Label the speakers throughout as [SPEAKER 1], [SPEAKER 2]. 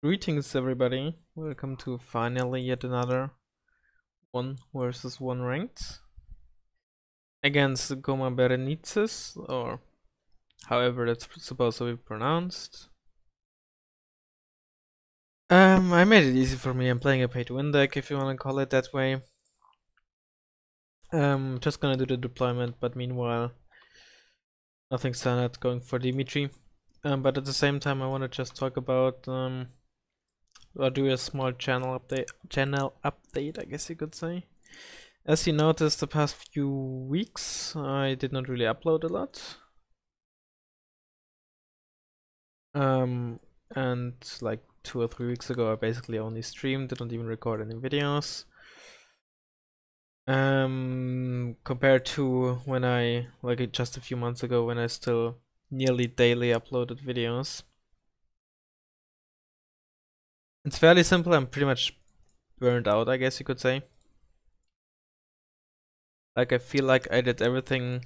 [SPEAKER 1] Greetings everybody, welcome to finally yet another 1 versus 1 ranked against the coma berenices, or however that's supposed to be pronounced. I made it easy for me. I'm playing a pay-to-win deck, if you wanna call it that way. Just gonna do the deployment, but meanwhile nothing standard, going for Dimitri. But at the same time I wanna just talk about or do a small channel update, I guess you could say. As you noticed, the past few weeks I did not really upload a lot. And like 2 or 3 weeks ago I basically only streamed, didn't even record any videos. Compared to when I, like just a few months ago, when I still nearly daily uploaded videos. It's fairly simple. I'm pretty much burned out, I guess you could say. Like, I feel like I did everything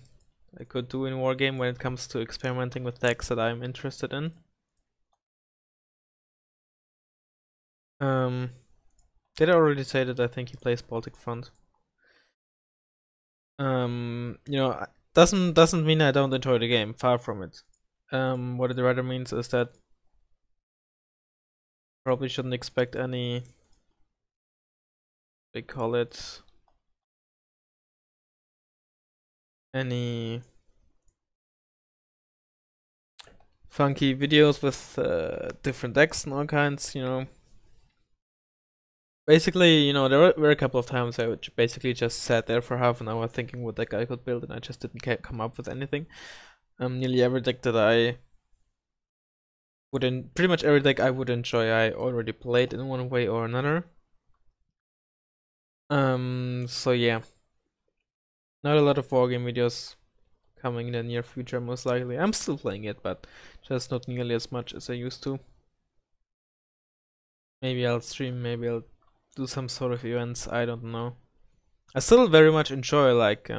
[SPEAKER 1] I could do in Wargame when it comes to experimenting with decks that I'm interested in. Did I already say that I think he plays Baltic Front? You know, doesn't mean I don't enjoy the game, far from it. What it rather means is that probably shouldn't expect any, they call it, any funky videos with different decks and all kinds, you know. Basically, you know, there were a couple of times I would basically just sat there for half an hour thinking what deck I could build, and I just didn't come up with anything. Nearly every deck that I wouldn't, pretty much every deck I would enjoy, I already played in one way or another. So yeah, not a lot of wargame videos coming in the near future, most likely. I'm still playing it, but just not nearly as much as I used to. Maybe I'll stream, maybe I'll do some sort of events, I don't know. I still very much enjoy like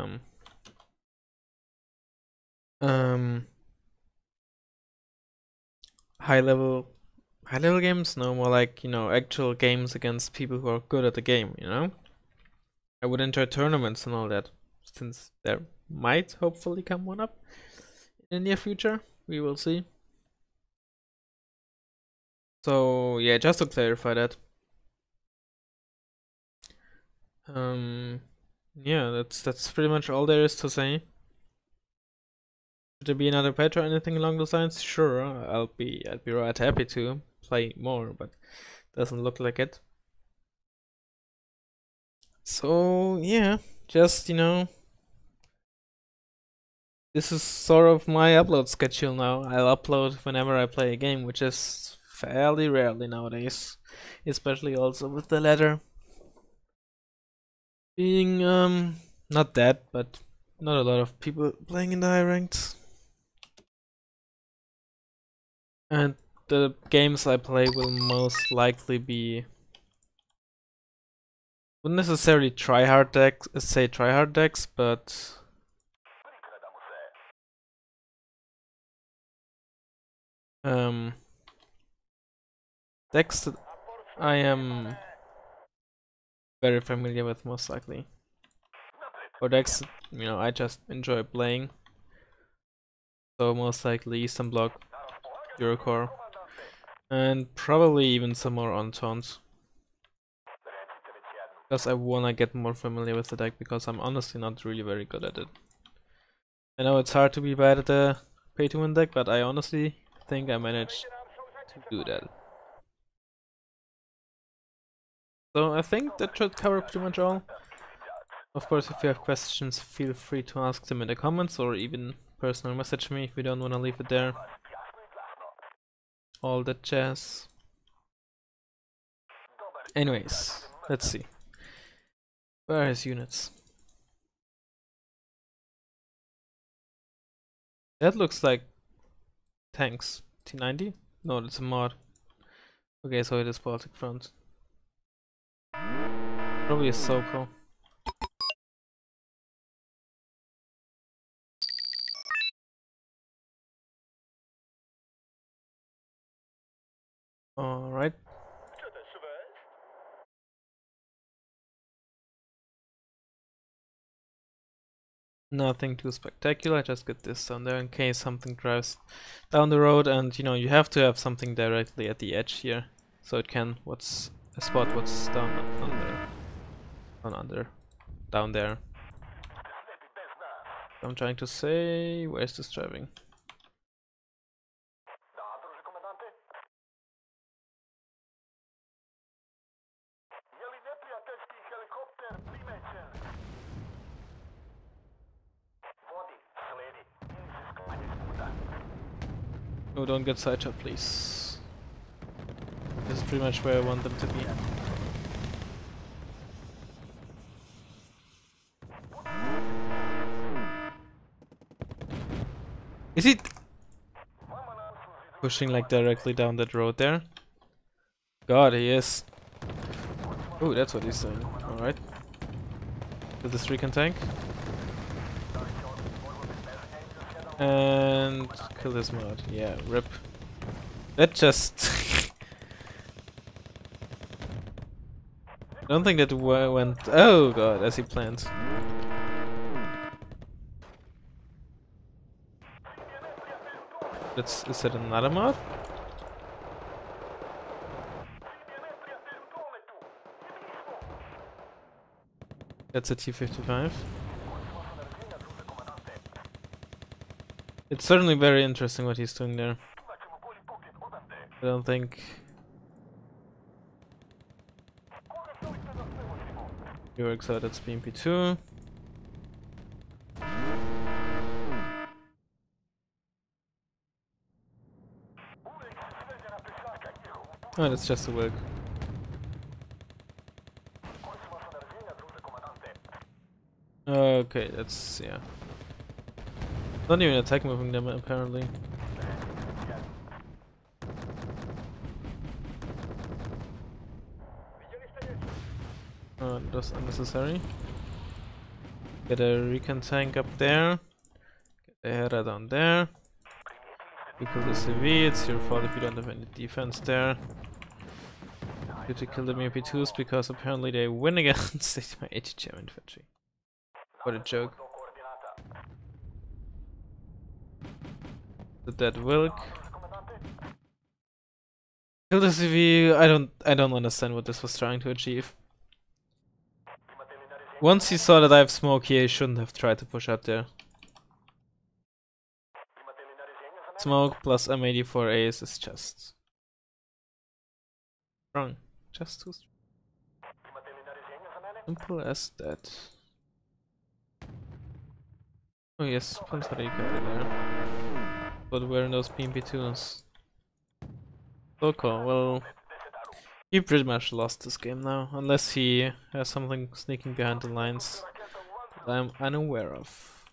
[SPEAKER 1] high level games, no, more like, you know, actual games against people who are good at the game, you know? I would enjoy tournaments and all that, since there might hopefully come one up in the near future. We will see. So yeah, just to clarify that. Yeah, that's pretty much all there is to say. Should there be another patch or anything along those lines? Sure, I'd be right happy to play more, but doesn't look like it. So yeah, just, you know, this is sort of my upload schedule now. I'll upload whenever I play a game, which is fairly rarely nowadays, especially also with the ladder being not that, but not a lot of people playing in the high ranks. And the games I play will most likely be, wouldn't necessarily tryhard decks, but decks that I am very familiar with, most likely. Or decks, you know, I just enjoy playing. So most likely Eastern Bloc, Eurocore, and probably even some more Entente. Because I wanna get more familiar with the deck, because I'm honestly not really very good at it. I know it's hard to be bad at the pay-to-win deck, but I honestly think I managed to do that. So I think that should cover pretty much all. Of course, if you have questions, feel free to ask them in the comments, or even personal message me if you don't wanna leave it there. All that jazz. Anyways, let's see. Where are his units? That looks like tanks. T90? No, that's a mod. Okay, so it is Baltic Front. Probably a Soko. Alright. Nothing too spectacular, just get this down there in case something drives down the road, and you know, you have to have something directly at the edge here, so it can spot what's down down there. I'm trying to say, where's this driving? Oh, don't get sidetracked, please. This is pretty much where I want them to be. Is he pushing like directly down that road there? God, he is. Oh, that's what he's doing. Alright. With this recon tank. And kill this mod. Yeah, rip. That just... I don't think that went... Oh god, as he planned. Is that another mod? That's a T-55. It's certainly very interesting what he's doing there. I don't think... He works out at BMP2. Oh, that's just a work. Okay, that's... yeah. Not even attack moving them apparently. Oh, that's unnecessary. Get a recon tank up there. Get a header down there. You kill the CV, it's your fault if you don't have any defense there. You to kill the MP2s because apparently they win against my HHM infantry. What a joke. The dead Wilk. Kill the CV, I don't understand what this was trying to achieve. Once he saw that I have smoke here, he shouldn't have tried to push up there. Smoke plus M84As is just strong. Just too strong. Simple as that. Oh yes, Panzerika there. But where are those PMP2s? Loco, well... He pretty much lost this game now, unless he has something sneaking behind the lines that I'm unaware of.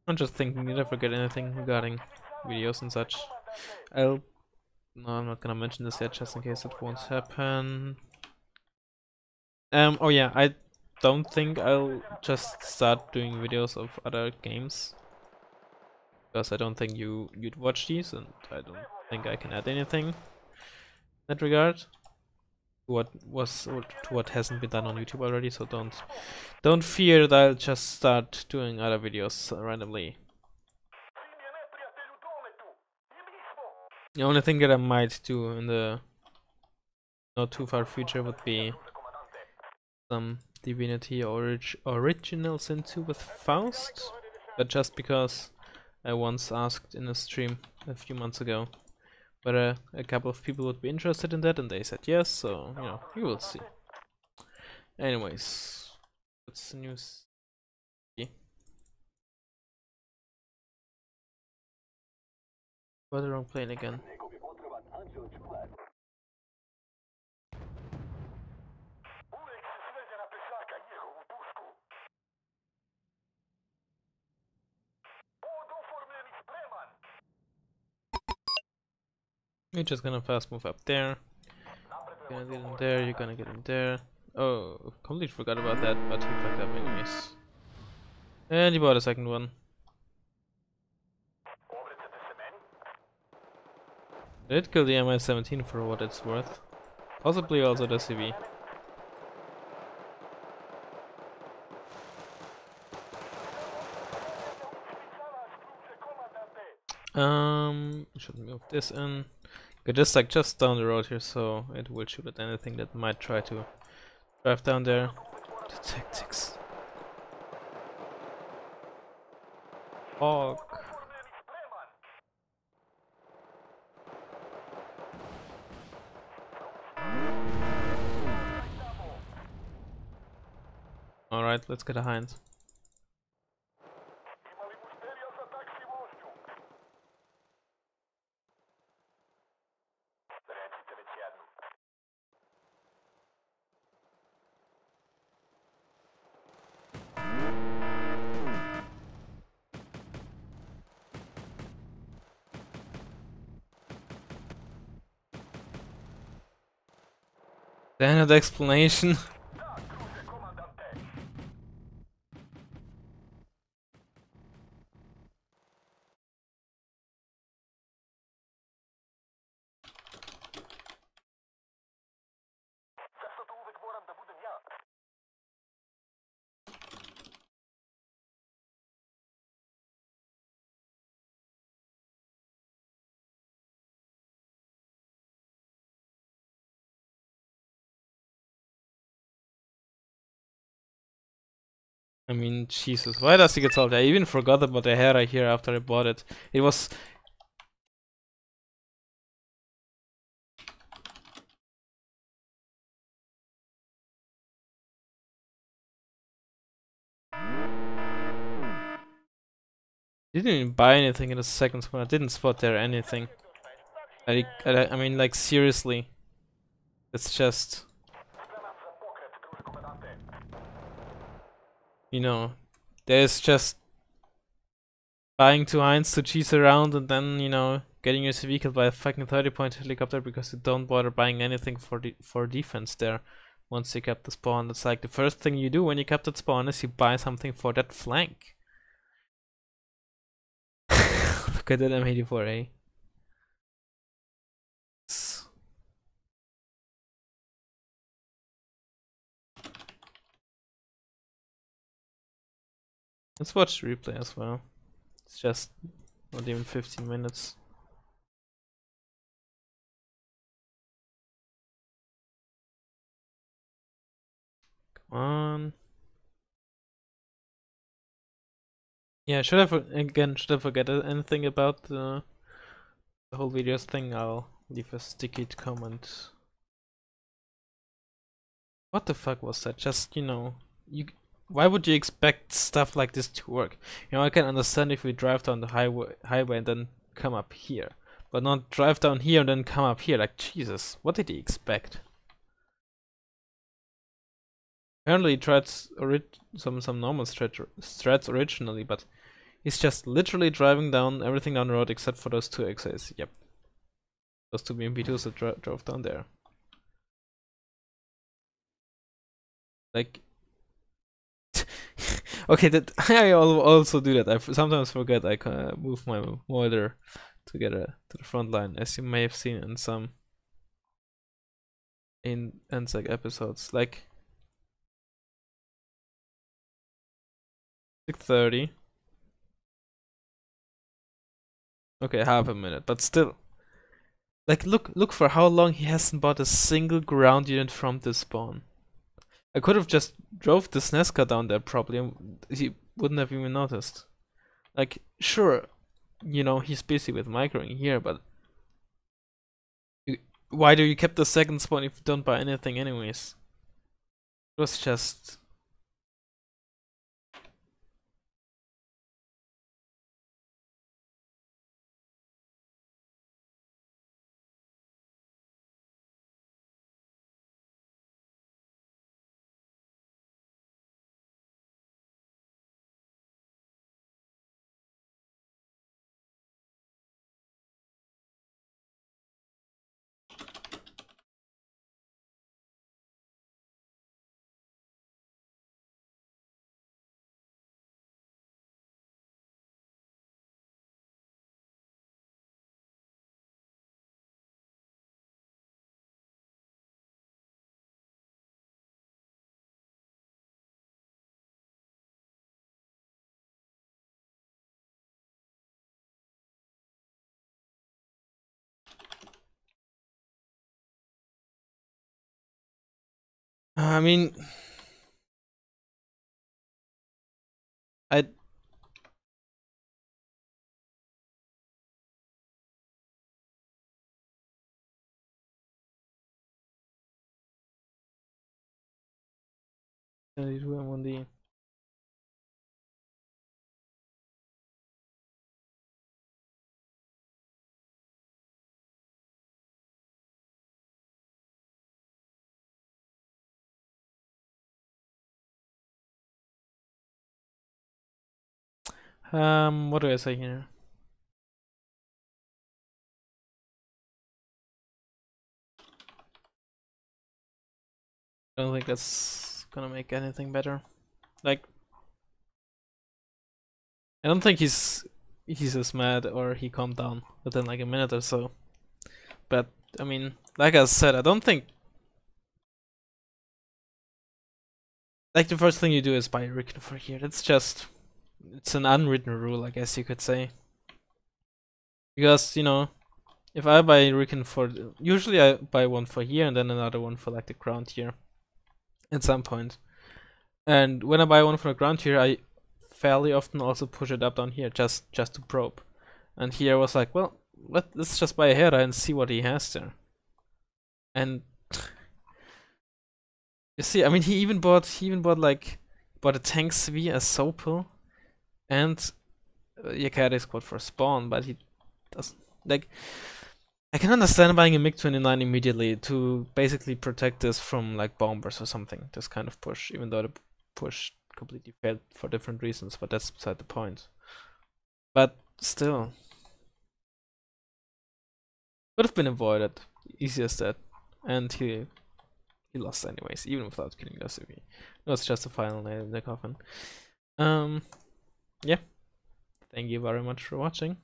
[SPEAKER 1] I'm just thinking you never get anything regarding videos and such. No, I'm not gonna mention this yet, just in case it won't happen. Oh yeah, I don't think I'll just start doing videos of other games. Because I don't think you'd watch these, and I don't think I can add anything in that regard. What hasn't been done on YouTube already, so don't fear that I'll just start doing other videos randomly. The only thing that I might do in the not too far future would be some Divinity Original Sin 2 with Faust, but just because I once asked in a stream a few months ago whether a couple of people would be interested in that, and they said yes, so you know, we will see. Anyways, what's the news? Got the wrong plane again. We're just gonna fast move up there. Gonna get in there, you're gonna get in there. Oh, completely forgot about that, but he fucked up anyways. And he bought a second one. I did kill the Mi-17 for what it's worth. Possibly also the CV. Should move this in. Okay, just down the road here, so it will shoot at anything that might try to drive down there. The tactics. Hawk. Alright, let's get a Heinz. Standard explanation. I mean, Jesus, why does he get salty? I even forgot about the hair here after I bought it. It was... Didn't even buy anything in the second spawn. I didn't spot there anything. I mean, like, seriously. It's just... You know, there's just... buying 2 Heinz to cheese around and then, you know, getting your CV killed by a fucking 30-point helicopter because you don't bother buying anything for defense there once you cap the spawn. It's like the first thing you do when you cap that spawn is you buy something for that flank. Look at that M84A. Let's watch the replay as well. It's just not even 15 minutes. Come on. Yeah, should I forget anything about the whole videos thing? I'll leave a sticky comment. What the fuck was that? Just, you know, why would you expect stuff like this to work? You know, I can understand if we drive down the highway and then come up here, but not drive down here and then come up here. Like, Jesus, what did he expect? Apparently he tried some normal strats originally, but he's just literally driving down everything down the road except for those 2 XAs. Yep. Those 2 BMP2s that drove down there. Like... Okay, that I also do that. I sometimes forget I can move my motor to get to the front line, as you may have seen in some NSEC episodes. Like 6:30. Okay, half a minute, but still. Like, look for how long he hasn't bought a single ground unit from this spawn. I could have just drove this Nesca down there probably, and he wouldn't have even noticed. Like, sure, you know, he's busy with microing here, but why do you keep the second spawn if you don't buy anything anyways? It was just... I mean, I do M1D. What do I say here? I don't think that's gonna make anything better. Like, I don't think he's as mad or he calmed down within like a minute or so. But I mean, like I said, I don't think like the first thing you do is buy a Ricken for here. It's an unwritten rule, I guess you could say. Because, you know, if I buy a Ricken for usually I buy one for here and then another one for like the ground here at some point. And when I buy one for the ground here, I fairly often also push it up down here just to probe. And here I was like, well, let's just buy a Hera and see what he has there. And you see, I mean, he even bought a tank SV, a Sopel, and Yakari squad for spawn, but he doesn't like. I can understand buying a MiG-29 immediately to basically protect this from like bombers or something. This kind of push, even though the push completely failed for different reasons, but that's beside the point. But still, would have been avoided, easy as that, and he lost anyways, even without killing the SV. It was just a final nail in the coffin. Yeah. Thank you very much for watching.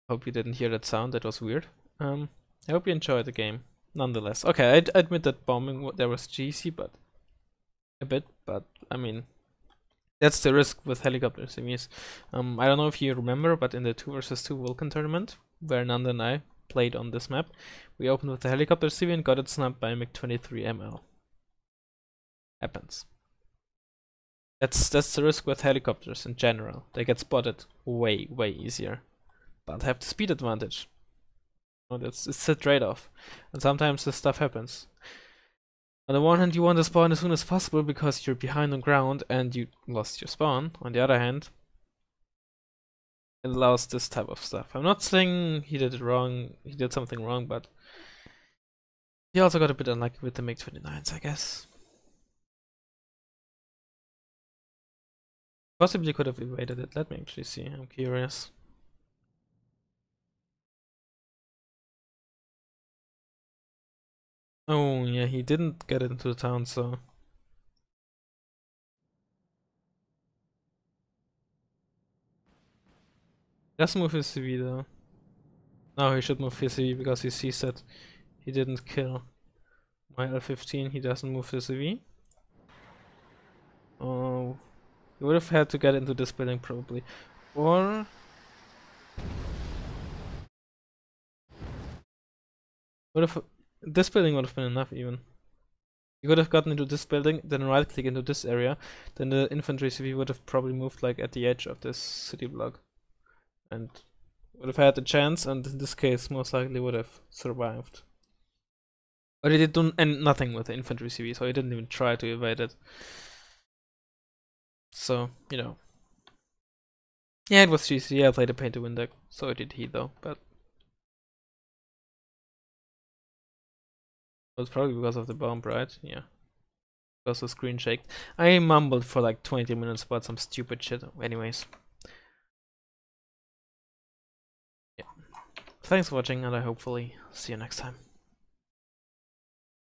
[SPEAKER 1] Hope you didn't hear that sound, that was weird. I hope you enjoyed the game, nonetheless. Okay, I admit that bombing there was cheesy, but a bit, but I mean, that's the risk with helicopter semis. I don't know if you remember, but in the 2 vs 2 Vulcan tournament, where Nanda and I played on this map, we opened with the helicopter CV and got it snapped by a MiG-23 ML. Happens. That's the risk with helicopters in general. They get spotted way easier, but have the speed advantage. It's a trade-off, and sometimes this stuff happens. On the one hand, you want to spawn as soon as possible because you're behind on ground and you lost your spawn. On the other hand, it allows this type of stuff. I'm not saying he did it wrong, he did something wrong, but he also got a bit unlucky with the MiG-29s, I guess. Possibly could have evaded it. Let me actually see, I'm curious. Oh yeah, he didn't get into the town, so... Let's move his CV though. No, he should move his CV because he sees that he didn't kill my L-15, he doesn't move his CV. Oh, he would have had to get into this building probably. Or... This building would have been enough even. You could have gotten into this building, then right click into this area, then the infantry CV would have probably moved like at the edge of this city block. And would have had a chance, and in this case most likely would have survived. But he did nothing with the infantry CV, so he didn't even try to evade it. So, you know. Yeah, it was GC, I played a pay to win deck, so did he though, but... It was probably because of the bomb, right? Yeah. Because the screen shaked. I mumbled for like 20 minutes about some stupid shit. Anyways. Yeah. Thanks for watching, and I hopefully see you next time.